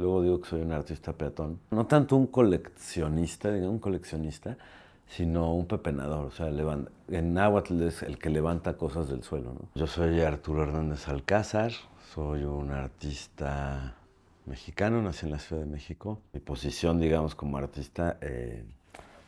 Luego digo que soy un artista peatón. No tanto un coleccionista, digamos un coleccionista, sino un pepenador. O sea, en náhuatl es el que levanta cosas del suelo, ¿no? Yo soy Arturo Hernández Alcázar, soy un artista mexicano, nací en la Ciudad de México. Mi posición, digamos, como artista,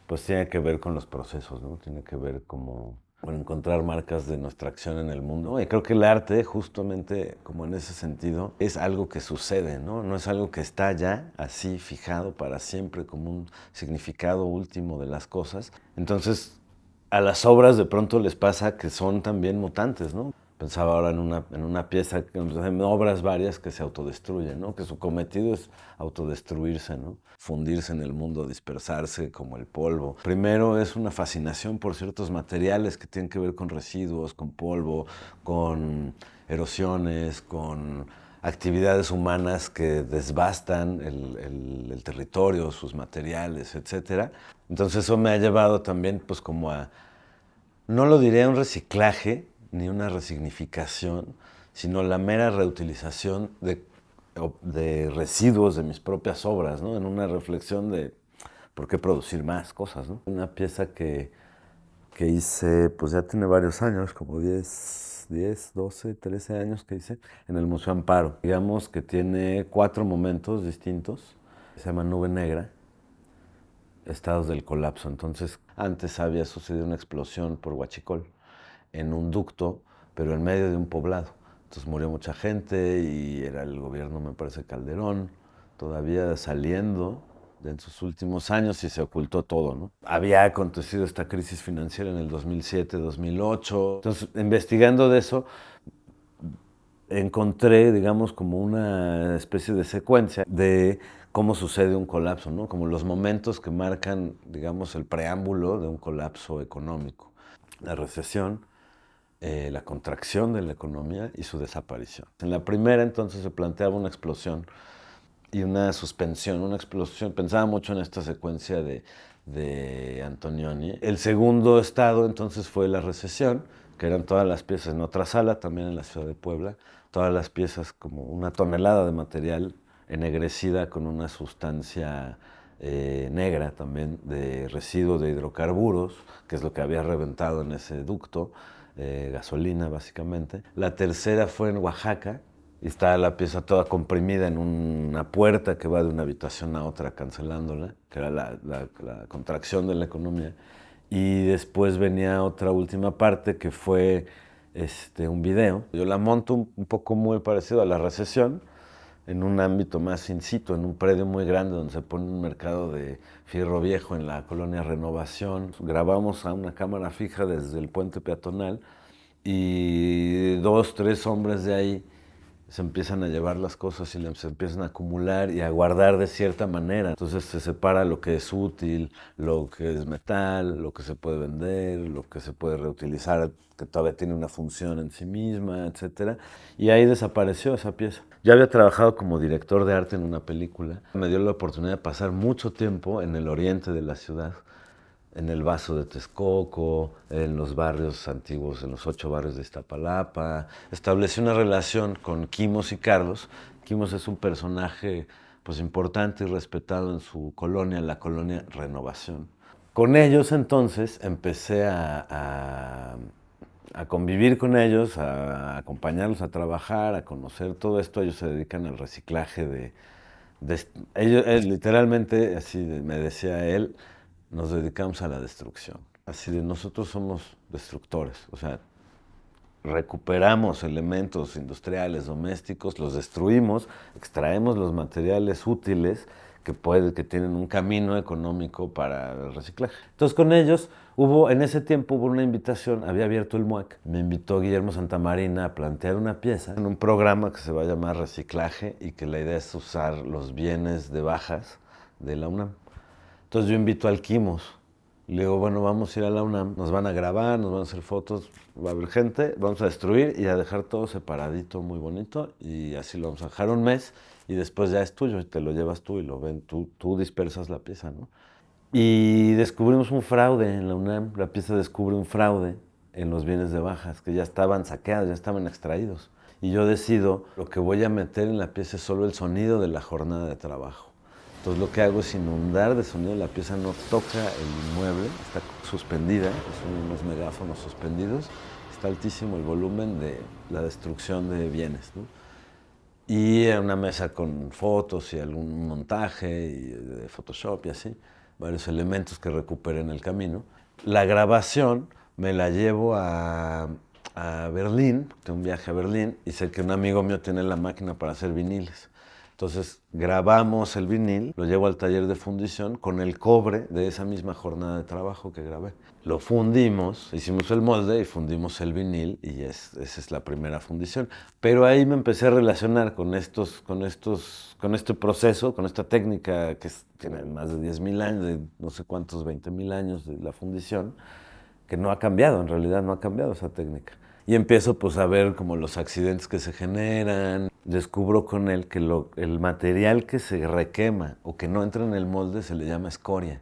pues tiene que ver con los procesos, ¿no? Tiene que ver como con encontrar marcas de nuestra acción en el mundo. Y creo que el arte, justamente como en ese sentido, es algo que sucede, ¿no? No es algo que está ya así fijado para siempre como un significado último de las cosas. Entonces, a las obras de pronto les pasa que son también mutantes, ¿no? Pensaba ahora en una pieza, en obras varias que se autodestruyen, ¿no? Que su cometido es autodestruirse, ¿no? Fundirse en el mundo, dispersarse como el polvo. Primero es una fascinación por ciertos materiales que tienen que ver con residuos, con polvo, con erosiones, con actividades humanas que desbastan el territorio, sus materiales, etcétera. Entonces eso me ha llevado también pues como a, no lo diré un reciclaje ni una resignificación, sino la mera reutilización de residuos de mis propias obras, ¿no? En una reflexión de por qué producir más cosas, ¿no? Una pieza que hice, pues ya tiene varios años, como 12, 13 años que hice, en el Museo Amparo. Digamos que tiene 4 momentos distintos. Se llama Nube Negra, estados del colapso. Entonces, antes había sucedido una explosión por Huachicol en un ducto, pero en medio de un poblado. Entonces murió mucha gente y era el gobierno, me parece, Calderón, todavía saliendo en sus últimos años y se ocultó todo, ¿no? Había acontecido esta crisis financiera en el 2007, 2008. Entonces, investigando de eso, encontré, digamos, como una especie de secuencia de cómo sucede un colapso, ¿no? Como los momentos que marcan, digamos, el preámbulo de un colapso económico. La recesión, la contracción de la economía y su desaparición. En la primera, entonces, se planteaba una explosión y una suspensión, una explosión. Pensaba mucho en esta secuencia de Antonioni. El segundo estado, entonces, fue la recesión, que eran todas las piezas en otra sala, también en la ciudad de Puebla, todas las piezas como una tonelada de material ennegrecida con una sustancia negra también de residuo de hidrocarburos, que es lo que había reventado en ese ducto, gasolina básicamente. La tercera fue en Oaxaca, y está la pieza toda comprimida en una puerta que va de una habitación a otra cancelándola, que era la contracción de la economía. Y después venía otra última parte que fue un video. Yo la monto un poco muy parecido a la recesión, en un ámbito más in situ, en un predio muy grande donde se pone un mercado de fierro viejo en la colonia Renovación. Grabamos a una cámara fija desde el puente peatonal y 2, 3 hombres de ahí se empiezan a llevar las cosas y se empiezan a acumular y a guardar de cierta manera. Entonces se separa lo que es útil, lo que es metal, lo que se puede vender, lo que se puede reutilizar, que todavía tiene una función en sí misma, etcétera. Y ahí desapareció esa pieza. Yo había trabajado como director de arte en una película. Me dio la oportunidad de pasar mucho tiempo en el oriente de la ciudad, en el Vaso de Texcoco, en los barrios antiguos, en los 8 barrios de Iztapalapa. Establecí una relación con Quimos y Carlos. Quimos es un personaje pues importante y respetado en su colonia, la colonia Renovación. Con ellos entonces empecé a convivir con ellos, a acompañarlos a trabajar, a conocer todo esto. Ellos se dedican al reciclaje ellos, literalmente, me decía él, nos dedicamos a la destrucción. Así de nosotros somos destructores, o sea, recuperamos elementos industriales, domésticos, los destruimos, extraemos los materiales útiles que tienen un camino económico para el reciclaje. Entonces con ellos en ese tiempo hubo una invitación, había abierto el MUAC, me invitó Guillermo Santamarina a plantear una pieza en un programa que se va a llamar Reciclaje y que la idea es usar los bienes de bajas de la UNAM. Entonces yo invito al Quimos. Le digo, bueno, vamos a ir a la UNAM, nos van a grabar, nos van a hacer fotos, va a haber gente, vamos a destruir y a dejar todo separadito, muy bonito, y así lo vamos a dejar un mes y después ya es tuyo y te lo llevas tú y lo ven, tú dispersas la pieza, ¿no? Y descubrimos un fraude en la UNAM, la pieza descubre un fraude en los bienes de bajas, que ya estaban saqueados, ya estaban extraídos. y yo decido lo que voy a meter en la pieza es solo el sonido de la jornada de trabajo. Entonces lo que hago es inundar de sonido, la pieza no toca el inmueble, está suspendida, son unos megáfonos suspendidos, está altísimo el volumen de la destrucción de bienes, ¿no? Y una mesa con fotos y algún montaje y de Photoshop y así, varios elementos que recuperé en el camino. La grabación me la llevo a Berlín, tengo un viaje a Berlín y sé que un amigo mío tiene la máquina para hacer viniles. Entonces grabamos el vinil, lo llevo al taller de fundición con el cobre de esa misma jornada de trabajo que grabé. Lo fundimos, hicimos el molde y fundimos el vinil y esa es la primera fundición. Pero ahí me empecé a relacionar con este proceso, con esta técnica que tiene más de 10.000 años, de no sé cuántos, 20.000 años de la fundición, que no ha cambiado, en realidad no ha cambiado esa técnica. Y empiezo pues a ver como los accidentes que se generan. Descubro con él que el material que se requema o que no entra en el molde se le llama escoria.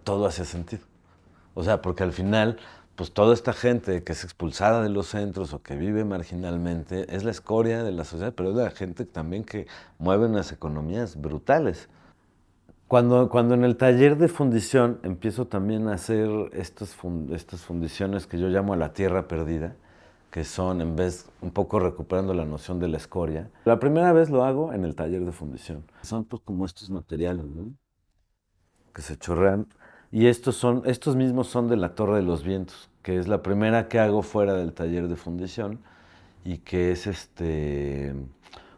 Todo hace sentido. O sea, porque al final, pues toda esta gente que es expulsada de los centros o que vive marginalmente es la escoria de la sociedad, pero es la gente también que mueve unas economías brutales. Cuando en el taller de fundición empiezo también a hacer estas fundiciones que yo llamo a la tierra perdida, que son, en vez, un poco recuperando la noción de la escoria. La primera vez lo hago en el taller de fundición. Son pues como estos materiales, ¿no? Que se chorrean. Y estos mismos son de la Torre de los Vientos, que es la primera que hago fuera del taller de fundición y que es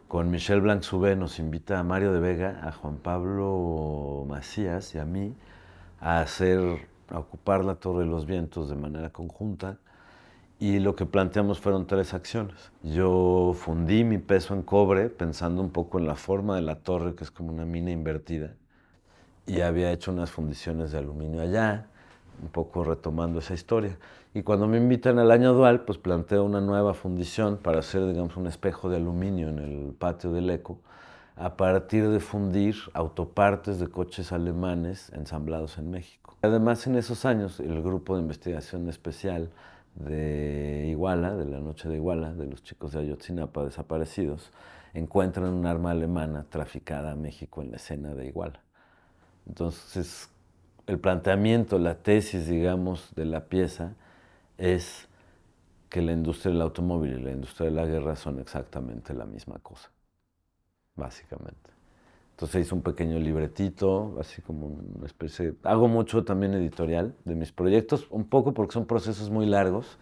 con Michel Blanc-Soubé nos invita a Mario de Vega, a Juan Pablo Macías y a mí a ocupar la Torre de los Vientos de manera conjunta. Y lo que planteamos fueron tres acciones. Yo fundí mi peso en cobre pensando un poco en la forma de la torre, que es como una mina invertida, y había hecho unas fundiciones de aluminio allá, un poco retomando esa historia. Y cuando me invitan al año dual, pues planteo una nueva fundición para hacer, digamos, un espejo de aluminio en el patio del ECO, a partir de fundir autopartes de coches alemanes ensamblados en México. Además, en esos años, el grupo de investigación especial de Iguala, de la noche de Iguala, de los chicos de Ayotzinapa desaparecidos, encuentran un arma alemana traficada a México en la escena de Iguala. Entonces, el planteamiento, la tesis, digamos, de la pieza es que la industria del automóvil y la industria de la guerra son exactamente la misma cosa, básicamente. Entonces hice un pequeño libretito, así como una especie... Hago mucho también editorial de mis proyectos, un poco porque son procesos muy largos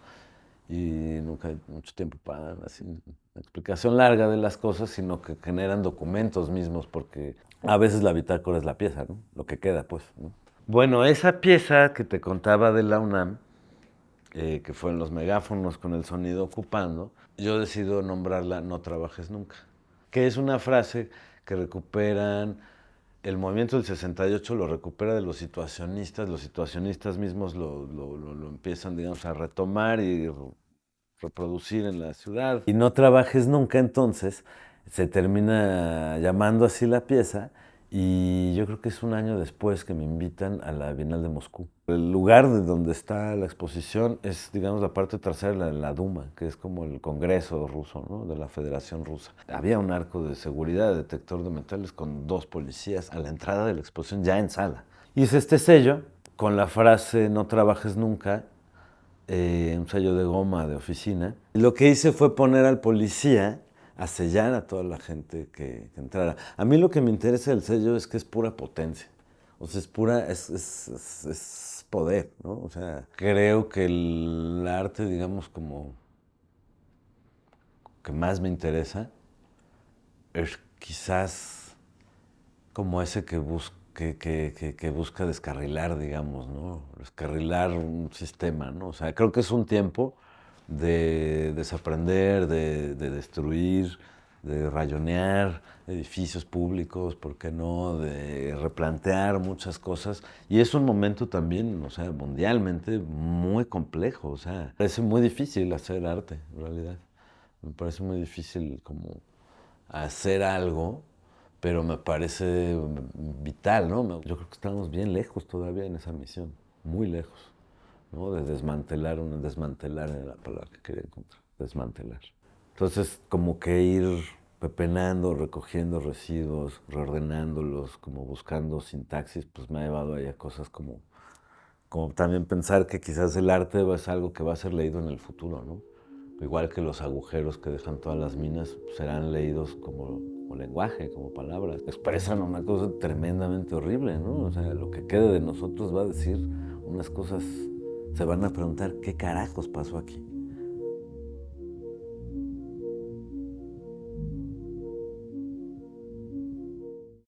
y nunca hay mucho tiempo para así, una explicación larga de las cosas, sino que generan documentos mismos, porque a veces la bitácora es la pieza, ¿no? Lo que queda, pues, ¿no? Bueno, esa pieza que te contaba de la UNAM, que fue en los megáfonos con el sonido ocupando, yo decido nombrarla No trabajes nunca, que es una frase que recuperan, el movimiento del 68 lo recupera de los situacionistas mismos lo empiezan, digamos, a retomar y reproducir en la ciudad. Y No trabajes nunca, entonces, se termina llamando así la pieza y yo creo que es un año después que me invitan a la Bienal de Moscú. El lugar de donde está la exposición es, digamos, la parte trasera de la Duma, que es como el Congreso ruso, ¿no? De la Federación Rusa. Había un arco de seguridad, detector de metales, con 2 policías a la entrada de la exposición, ya en sala. Hice este sello con la frase No trabajes nunca, un sello de goma de oficina. Y lo que hice fue poner al policía a sellar a toda la gente que entrara. A mí lo que me interesa del sello es que es pura potencia. O sea, es poder, ¿no? O sea, creo que el arte, digamos, como que más me interesa es quizás como ese que busca descarrilar, digamos, ¿no? Descarrilar un sistema, ¿no? O sea, creo que es un tiempo de desaprender, de destruir, de rayonear edificios públicos, ¿por qué no? De replantear muchas cosas. Y es un momento también, o sea, mundialmente muy complejo. O sea, parece muy difícil hacer arte, en realidad. Me parece muy difícil como hacer algo, pero me parece vital, ¿no? Yo creo que estamos bien lejos todavía en esa misión, muy lejos, ¿no? De desmantelar era la palabra que quería encontrar, desmantelar. Entonces, como que ir pepenando, recogiendo residuos, reordenándolos, como buscando sintaxis, pues me ha llevado ahí a cosas como también pensar que quizás el arte es algo que va a ser leído en el futuro, ¿no? Igual que los agujeros que dejan todas las minas serán leídos como lenguaje, como palabras. Expresan una cosa tremendamente horrible, ¿no? O sea, lo que quede de nosotros va a decir unas cosas, se van a preguntar, ¿qué carajos pasó aquí?